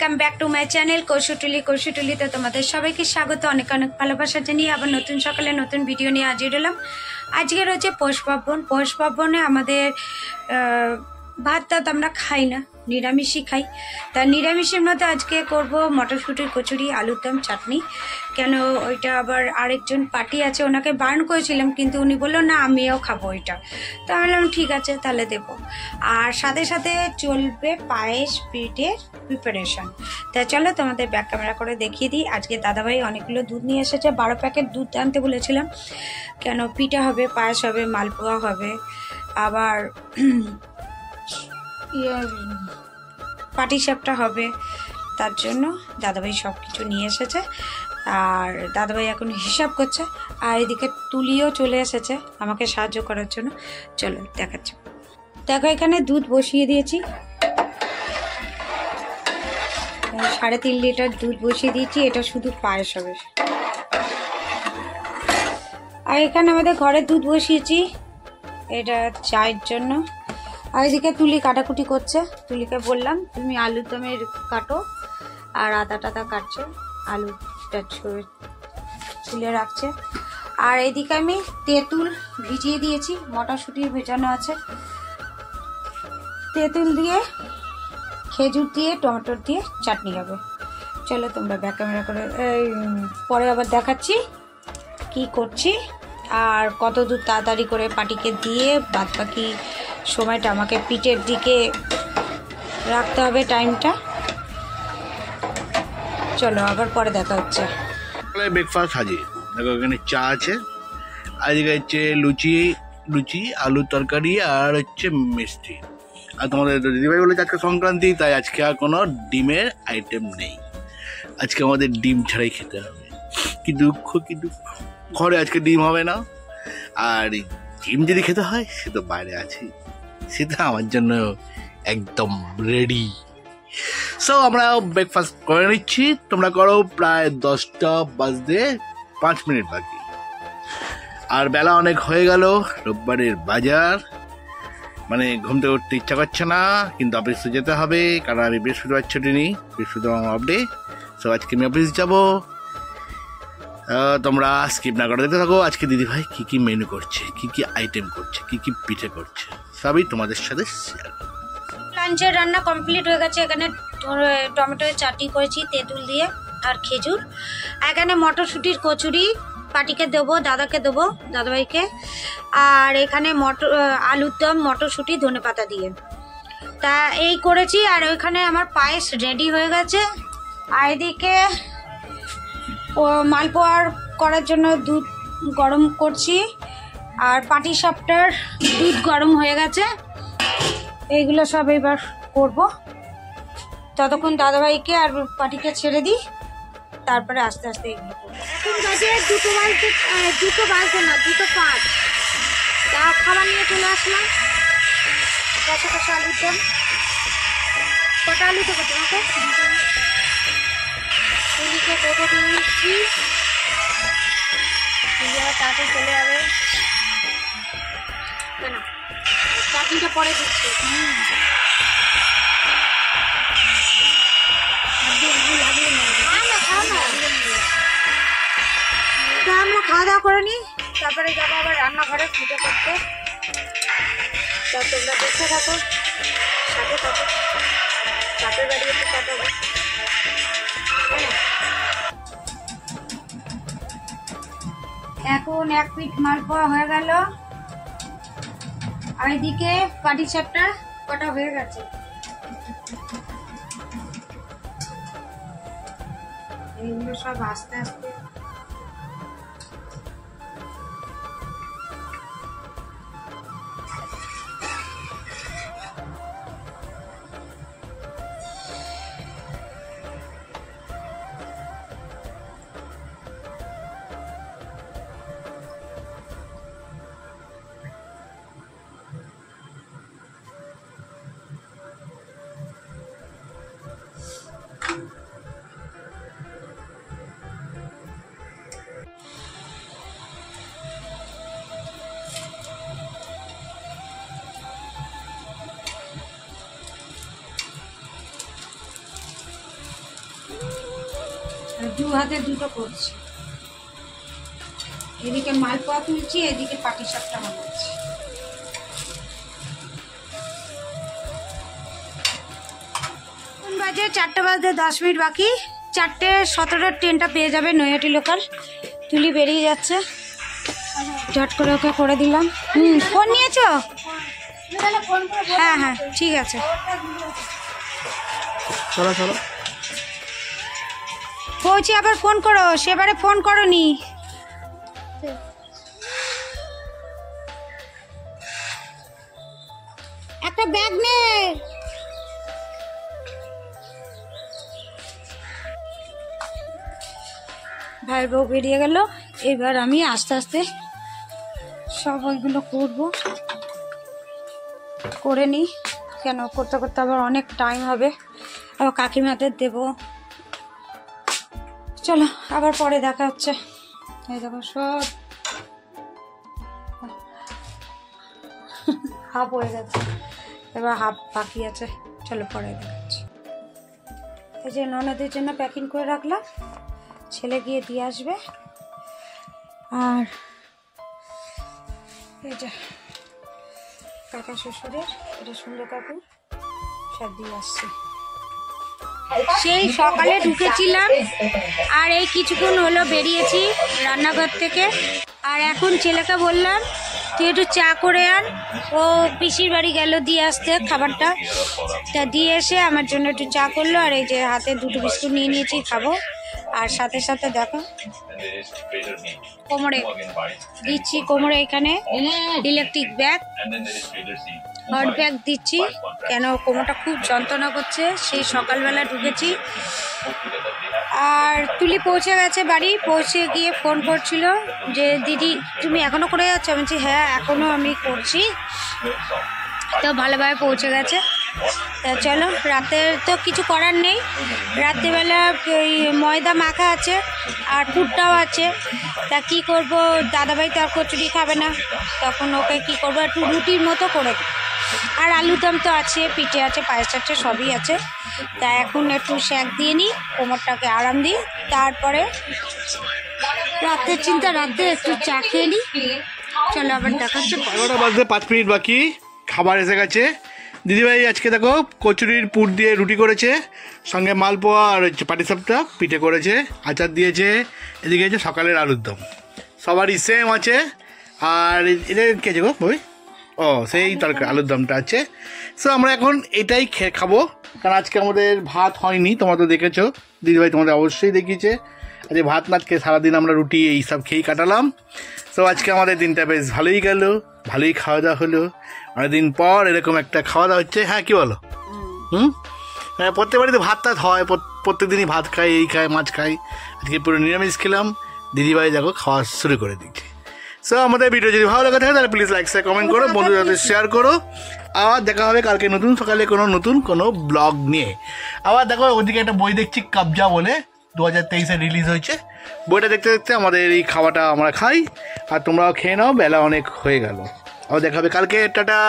Welcome back to my channel কৌশুটুলিতে তোমাদের সবাইকে স্বাগত। অনেক অনেক ভালোবাসা জানিয়ে আবার নতুন সকালে নতুন ভিডিও নিয়ে হাজির হলাম। আজকে রয়েছে পৌষ পার্বণ। পৌষ পার্বণে আমাদের ভাত টাত আমরা খাই না, নিরামিষই খাই। তা নিরামিষের মধ্যে আজকে করব মটরশুঁটির কচুরি, আলুর দম, চাটনি। কেন ওইটা আবার আরেকজন পার্টি আছে, ওনাকে বারণ করেছিলাম কিন্তু উনি বললো না আমিও খাবো ওইটা। তো আমি বললাম ঠিক আছে তাহলে দেবো। আর সাথে সাথে চলবে পায়েস পিঠের প্রিপারেশন। তা চলো তোমাদের ব্যাক ক্যামেরা করে দেখিয়ে দিই। আজকে দাদাভাই অনেকগুলো দুধ নিয়ে এসেছে, 12 প্যাকেট দুধ আনতে বলেছিলাম। কেন পিঠা হবে, পায়েস হবে, মালপোয়া হবে, আবার পাটিসাপটা হবে। তার জন্য দাদাভাই সব কিছু নিয়ে এসেছে আর দাদাভাই এখন হিসাব করছে। আর এদিকে তুলিও চলে এসেছে আমাকে সাহায্য করার জন্য। চলো দেখাচ্ছি। দেখো এখানে দুধ বসিয়ে দিয়েছি, 3.5 লিটার দুধ বসিয়ে দিয়েছি। এটা শুধু পায়েস হবে। আর এখানে আমাদের ঘরের দুধ বসিয়েছি, এটা চায়ের জন্য। আর এদিকে তুলি কাটাকুটি করছে। তুলিকে বললাম তুমি আলুর দমের কাটো, আর আদা টাদা কাটছে, আলুটা ছুলে রাখছে। আর এদিকে আমি তেঁতুল ভিজিয়ে দিয়েছি, মটরশুঁটি ভেজানো আছে। তেঁতুল দিয়ে, খেজুর দিয়ে, টমেটো দিয়ে চাটনি হবে। চলো তোমরা ব্যাক ক্যামেরা করে পরে আবার দেখাচ্ছি কি করছি আর কত দূর তাড়াতাড়ি করে পাটিকে দিয়ে বাদ বাকি সময়টা আমাকে পিঠের দিকে রাখতে হবে টাইমটা। চলো আবার পরে দেখা হচ্ছে। ব্রেকফাস্ট হাজির। দেখো এখানে চা আছে, আজকে হচ্ছে লুচি আলুর তরকারি আর হচ্ছে মিষ্টি। আর তোমাদের দিদিভাই বলেছে আজকে সংক্রান্তি, তাই আজকে আর কোনো ডিমের আইটেম নেই। আজকে আমাদের ডিম ছাড়াই খেতে হবে। কি দুঃখ কি দুঃখ, ঘরে আজকে ডিম হবে না। আর ডিম যদি খেতে হয় সে তো বাইরে আছে, সেটা আমার জন্য একদম রেডি। সো আমরা ব্রেকফাস্ট করে নিচ্ছি, তোমরা করো। প্রায় 10টা বাজতে 5 মিনিট বাকি। আর বেলা অনেক হয়ে গেল। রোববারের বাজার, মানে ঘুম থেকে উঠতে ইচ্ছা করছে না, কিন্তু অফিসে যেতে হবে কারণ আমি বৃহস্পতিবার ছুটি নিই, বৃহস্পতিবার আমার অফ ডে। সো আজকে আমি অফিস যাবো। তোমরা স্কিপ না করে দেখতে থাকো আজকে দিদিভাই কি কি মেনু করছে, কি কি আইটেম করছে, কি কি পিঠে করছে, সবই তোমাদের সাথে শেয়ার করবো। লাঞ্চের রান্না কমপ্লিট হয়ে গেছে। এখানে টমেটোর চাটনি করেছি তেঁতুল দিয়ে আর খেজুর। এখানে মটরশুঁটির কচুরি পাটিকে দেবো, দাদাকে দেবো, দাদাভাইকে। আর এখানে আলুর দম, মটরশুঁটি, ধনেপাতা দিয়ে। তা এই করেছি। আর ওইখানে আমার পায়েস রেডি হয়ে গেছে। আর এদিকে মালপোয়ার করার জন্য দুধ গরম করছি, আর পাটিসাপটার দুধ গরম হয়ে গেছে। এইগুলো সব এবার করব। ততক্ষণ দাদাভাইকে আর পাটিকে ছেড়ে দিই, তারপরে আস্তে আস্তে এগুলো করবো। এখন বাজে 2 বাজে না, 2:05। তা খাবার নিয়ে চলে আসলাম। কষা কষা আলুর দম। কটা আলু দেবো তোমাকে? তুলিকে দেবো দিচ্ছি, তুলি আবার তাড়াতাড়ি চলে যাবে। কেন চাটনিটা পরে দিচ্ছি। আমরা খাওয়া দাওয়া করে নিই, তারপরে যাবো আবার রান্নাঘরে পুজো করতে। তা তোমরা দেখতে থাকো, সাথে থাকো। বাপের বাড়ি একটু কাটাবো। এখন 1 পিঠ মালপোয়া হয়ে গেল। আর এদিকে পাটিসাপটা কটা হয়ে গেছে। এইগুলো সব আস্তে আস্তে দু হাতে দুটো করছি, এদিকে মালপোয়া তুলছি, এদিকে পাটিসাপটা বানাচ্ছি। বাজে 4টে বাজতে 10 মিনিট বাকি। 4:17 ট্রেনটা পেয়ে যাবে নৈহাটি লোকাল। তুলি বেরিয়ে যাচ্ছে, ঝট করে ওকে করে দিলাম। ফোন নিয়েছো? হ্যাঁ হ্যাঁ ঠিক আছে, চলো চলো। পৌঁছে আবার ফোন করো, সেবারে ফোন করোনি। একটা ব্যাগ নে। ভাই বউ বেরিয়ে গেল, এবার আমি আস্তে আস্তে সব ওইগুলো করবো, করে নিই। কেন করতে করতে আবার অনেক টাইম হবে, আবার কাকিমাদের দেবো। চলো আবার পরে দেখা হচ্ছে। এই দেখো সব হাফ হয়ে গেছে, এবার হাফ বাকি আছে। চলো পরে দেখাচ্ছি। এই যে ননদের জন্য প্যাকিং করে রাখলাম, ছেলে গিয়ে দিয়ে আসবে। আর এই যে কাকা শ্বশুরের, এটা সুন্দর কাকু, সব দিয়ে আসছে। সেই সকালে ঢুকেছিলাম আর এই কিছুক্ষণ হলো বেরিয়েছি রান্নাঘর থেকে। আর এখন ছেলেকে বললাম তুই একটু চা করে আন, ও পিসির বাড়ি গেল দিয়ে আসতে খাবারটা, তা দিয়ে এসে আমার জন্য একটু চা করলো। আর এই যে হাতে 2টো বিস্কুট নিয়ে নিয়েছি, খাবো। আর সাথে সাথে দেখো কোমরে দিচ্ছি, কোমরে এখানে ইলেকট্রিক ব্যাগ, হট ব্যাগ দিচ্ছি। কেন কোমরটা খুব যন্ত্রণা করছে, সেই সকালবেলা ঢুকেছি। আর তুলি পৌঁছে গেছে বাড়ি, পৌঁছে গিয়ে ফোন করছিল যে দিদি তুমি এখনো করে যাচ্ছ? আমি বলছি হ্যাঁ এখনো আমি করছি। তো ভালোভাবে পৌঁছে গেছে। তা চলো, রাতের তো কিছু করার নেই, রাত্রিবেলা ওই ময়দা মাখা আছে আর পুরটাও আছে। তা কি করব, দাদাভাই তো আর কচুরি খাবে না, তখন ওকে কি করবো একটু রুটির মতো করে দিই। আর আলুর দম তো আছে, পিঠে আছে, পায়েস আছে, সবই আছে। তা এখন একটু শ্যাক দিয়ে নিই, কোমরটাকে আরাম দিই, তারপরে রাতের চিন্তা, রাতে একটু চা খেয়ে নিই। চলো আবার দেখাচ্ছে। 11টা বাজতে 5 মিনিট বাকি, খাবার এসে গেছে। দিদিভাই আজকে দেখো কচুরির পুর দিয়ে রুটি করেছে, সঙ্গে মালপোয়া আর হচ্ছে পাটিসাপটা পিঠে করেছে, আচার দিয়েছে, এদিকে হচ্ছে সকালের আলুর দম, সবারই সেম আছে। আর এটা কে আছে গো বই? ও সেই তরকারি আলুর দমটা আছে। সো আমরা এখন এটাই খাবো, কারণ আজকে আমাদের ভাত হয়নি, তোমরা তো দেখেছো, দিদিভাই তোমাদের অবশ্যই দেখিয়েছে। আজকে ভাত না খেয়ে সারাদিন আমরা রুটি এইসব খেয়েই কাটালাম। সো আজকে আমাদের দিনটা বেশ ভালোই গেল, ভালোই খাওয়া দাওয়া হলো। অনেকদিন পর এরকম একটা খাওয়া দাওয়া হচ্ছে। হ্যাঁ কি বলো? হ্যাঁ, প্রত্যেক বাড়িতে ভাত টাত হয়, প্রত্যেক দিনই ভাত খাই, এই খাই, মাছ খাই। আজকে পুরো নিরামিষ খেলাম, দিদিভাই দেখো খাওয়া শুরু করে দিচ্ছে। সো আমাদের ভিডিও যদি ভালো লাগে থাকে তাহলে প্লিজ লাইক শেয়ার কমেন্ট করো, বন্ধুদের সাথে শেয়ার করো। আবার দেখা হবে কালকে নতুন সকালে নতুন কোনো ব্লগ নিয়ে। আবার দেখো ওদিকে একটা বই দেখছি, কবজা বলে, 2023-এ রিলিজ হয়েছে। বইটা দেখতে দেখতে আমাদের এই খাওয়াটা আমরা খাই, আর তোমরাও খেয়ে নাও, বেলা অনেক হয়ে গেল। আবার দেখা হবে কালকে, টাটা।